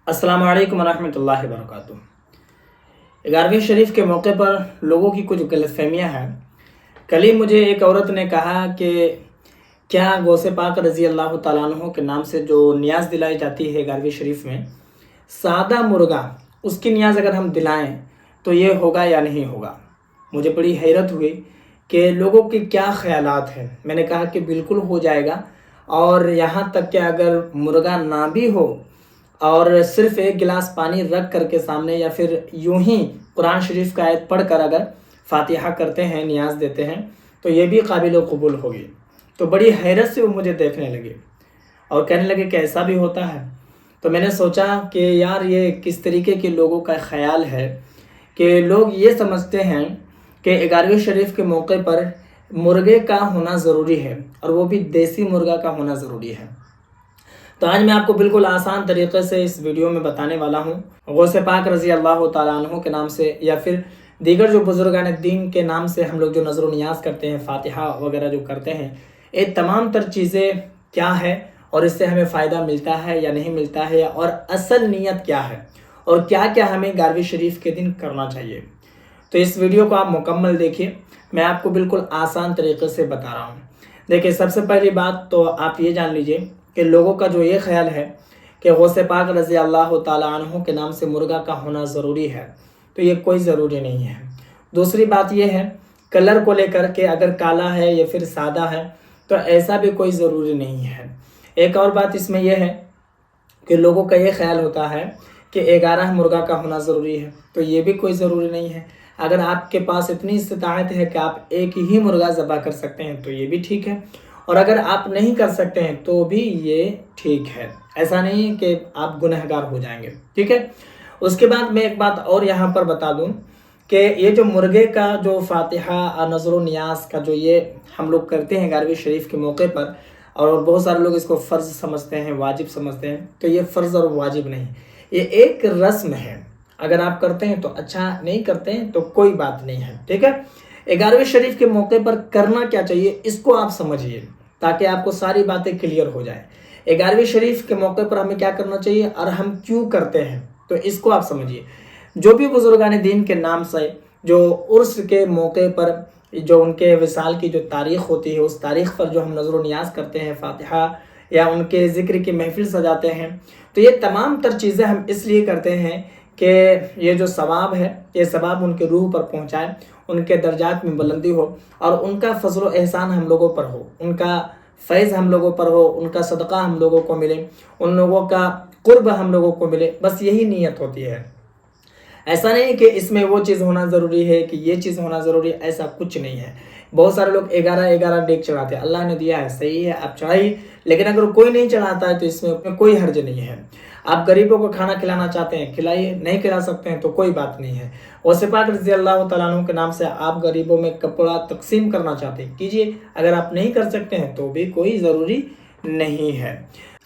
अस्सलाम वालेकुम रहमतुल्लाहि व बरकातुहू। 11वीं शरीफ के मौके पर लोगों की कुछ गलतफहमियाँ हैं। कल ही मुझे एक औरत ने कहा कि क्या गौसे पाक रज़ी अल्लाह तआला अन्हु के नाम से जो नियाज़ दिलाई जाती है 11वीं शरीफ में, सादा मुर्गा उसकी नियाज़ अगर हम दिलाएं तो ये होगा या नहीं होगा। मुझे बड़ी हैरत हुई कि लोगों के क्या ख़यालात हैं। मैंने कहा कि बिल्कुल हो जाएगा, और यहाँ तक कि अगर मुर्गा ना भी हो और सिर्फ एक गिलास पानी रख कर के सामने, या फिर यूं ही कुरान शरीफ का आयत पढ़ कर अगर फातिहा करते हैं, नियाज़ देते हैं, तो ये भी काबिल कबूल होगी। तो बड़ी हैरत से वो मुझे देखने लगे और कहने लगे कि ऐसा भी होता है। तो मैंने सोचा कि यार ये किस तरीके के लोगों का ख़याल है कि लोग ये समझते हैं कि 11वीं शरीफ के मौके पर मुर्गे का होना ज़रूरी है, और वो भी देसी मुर्गा का होना ज़रूरी है। तो आज मैं आपको बिल्कुल आसान तरीक़े से इस वीडियो में बताने वाला हूँ। गौसे पाक रज़ी अल्लाह तआला अन्हु के नाम से, या फिर दीगर जो बुज़ुर्गान दीन के नाम से हम लोग जो नज़र नियाज़ करते हैं, फातिहा वगैरह जो करते हैं, ये तमाम तर चीज़ें क्या है और इससे हमें फ़ायदा मिलता है या नहीं मिलता है, और असल नीयत क्या है, और क्या क्या हमें 11वीं शरीफ के दिन करना चाहिए। तो इस वीडियो को आप मुकम्मल देखिए, मैं आपको बिल्कुल आसान तरीक़े से बता रहा हूँ। देखिए, सबसे पहली बात तो आप ये जान लीजिए कि लोगों का जो ये ख्याल है कि गौसे पाक रज़ी अल्लाह तआला अन्हु के नाम से मुर्गा का होना ज़रूरी है, तो ये कोई ज़रूरी नहीं है। दूसरी बात ये है कलर को लेकर के, अगर काला है या फिर सादा है तो ऐसा भी कोई ज़रूरी नहीं है। एक और बात इसमें यह है कि लोगों का ये ख्याल होता है कि 11 मुर्गा का होना ज़रूरी है, तो ये भी कोई ज़रूरी नहीं है। अगर आपके पास इतनी इस्तिताअत है कि आप एक ही मुर्गा ज़बह कर सकते हैं तो ये भी ठीक है, और अगर आप नहीं कर सकते हैं तो भी ये ठीक है। ऐसा नहीं है कि आप गुनहगार हो जाएंगे, ठीक है। उसके बाद मैं एक बात और यहाँ पर बता दूँ कि ये जो मुर्गे का जो फातिहा नज़र नियाज़ का जो ये हम लोग करते हैं 11वीं शरीफ के मौके पर, और बहुत सारे लोग इसको फ़र्ज़ समझते हैं, वाजिब समझते हैं, तो ये फ़र्ज़ और वाजिब नहीं, ये एक रस्म है। अगर आप करते हैं तो अच्छा, नहीं करते हैं तो कोई बात नहीं है, ठीक है। 11वीं शरीफ के मौके पर करना क्या चाहिए इसको आप समझिए, ताकि आपको सारी बातें क्लियर हो जाए। 11वीं शरीफ के मौके पर हमें क्या करना चाहिए और हम क्यों करते हैं, तो इसको आप समझिए। जो भी बुजुर्गान दीन के नाम से जो उर्स के मौके पर जो उनके विसाल की जो तारीख़ होती है, उस तारीख़ पर जो हम नज़र नियाज़ करते हैं, फातिहा या उनके ज़िक्र की महफ़िल सजाते हैं, तो ये तमाम तर चीज़ें हम इसलिए करते हैं कि ये जो सवाब है, ये सवाब उनके रूह पर पहुँचाए, उनके दर्जात में बुलंदी हो, और उनका फज़ल व एहसान हम लोगों पर हो, उनका फैज़ हम लोगों पर हो, उनका सदका हम लोगों को मिले, उन लोगों का कुर्ब हम लोगों को मिले। बस यही नीयत होती है। ऐसा नहीं कि इसमें वो चीज़ होना ज़रूरी है कि ये चीज़ होना ज़रूरी है, ऐसा कुछ नहीं है। बहुत सारे लोग 11 डेग चढ़ाते हैं, अल्लाह ने दिया है, सही है, आप चढ़ाइए, लेकिन अगर कोई नहीं चढ़ाता है तो इसमें कोई हर्ज नहीं है। आप गरीबों को खाना खिलाना चाहते हैं, खिलाइए, नहीं खिला सकते हैं तो कोई बात नहीं है। गौसे पाक रज़ी अल्लाह तआला अन्हु के नाम से आप गरीबों में कपड़ा तकसीम करना चाहते हैं, कीजिए। अगर आप नहीं कर सकते हैं तो भी कोई ज़रूरी नहीं है।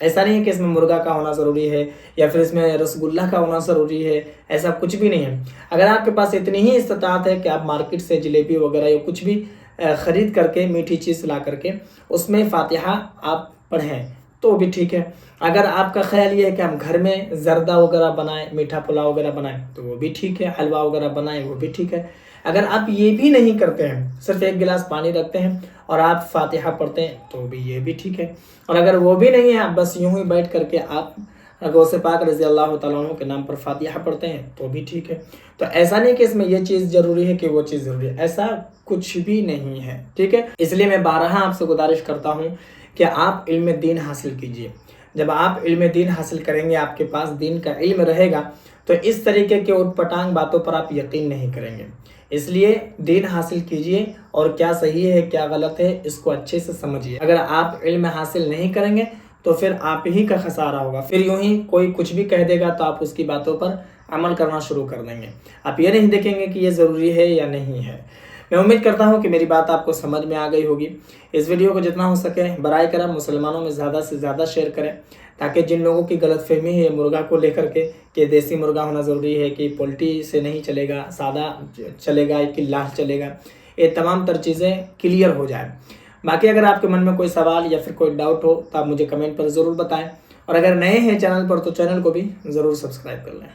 ऐसा नहीं है कि इसमें मुर्गा का होना ज़रूरी है या फिर इसमें रसगुल्ला का होना ज़रूरी है, ऐसा कुछ भी नहीं है। अगर आपके पास इतनी ही इस्तिताअत है कि आप मार्केट से जलेबी वगैरह या कुछ भी ख़रीद करके, मीठी चीज़ ला करके उसमें फातिहा आप पढ़ें तो भी ठीक है। अगर आपका ख्याल ये है कि हम घर में ज़र्दा वगैरह बनाएं, मीठा पुलाव वगैरह बनाएं, तो वो भी ठीक है, हलवा वगैरह बनाएं, वो भी ठीक है। अगर आप ये भी नहीं करते हैं, सिर्फ एक गिलास पानी रखते हैं और आप फातिहा पढ़ते हैं, तो भी ये भी ठीक है। और अगर वो भी नहीं है, आप बस यूं ही बैठ करके आप गौसे पाक रज़ी अल्लाह तआला अन्हु के नाम पर फातिहा पढ़ते हैं, तो भी ठीक है। तो ऐसा नहीं कि इसमें ये चीज़ ज़रूरी है कि वो चीज़ ज़रूरी है, ऐसा कुछ भी नहीं है, ठीक है। इसलिए मैं बारहा आपसे गुजारिश करता हूँ कि आप इल्म दीन हासिल कीजिए। जब आप इल्म दीन हासिल करेंगे, आपके पास दीन का इल्म रहेगा, तो इस तरीके के उटपटांग बातों पर आप यकीन नहीं करेंगे। इसलिए दीन हासिल कीजिए, और क्या सही है क्या गलत है इसको अच्छे से समझिए। अगर आप इल्म हासिल नहीं करेंगे तो फिर आप ही का खसारा होगा। फिर यूं ही कोई कुछ भी कह देगा तो आप उसकी बातों पर अमल करना शुरू कर देंगे। आप ये नहीं देखेंगे कि ये ज़रूरी है या नहीं है। मैं उम्मीद करता हूँ कि मेरी बात आपको समझ में आ गई होगी। इस वीडियो को जितना हो सके बराए करम मुसलमानों में ज़्यादा से ज़्यादा शेयर करें, ताकि जिन लोगों की गलतफहमी है मुर्गा को लेकर के कि देसी मुर्गा होना ज़रूरी है, कि पोल्ट्री से नहीं चलेगा, सादा चलेगा कि लाल चलेगा, ये तमाम तर चीज़ें क्लियर हो जाए। बाकी अगर आपके मन में कोई सवाल या फिर कोई डाउट हो तो आप मुझे कमेंट पर ज़रूर बताएं, اور اگر نئے ہیں چینل پر تو چینل کو بھی ضرور سبسکرائب کر لیں.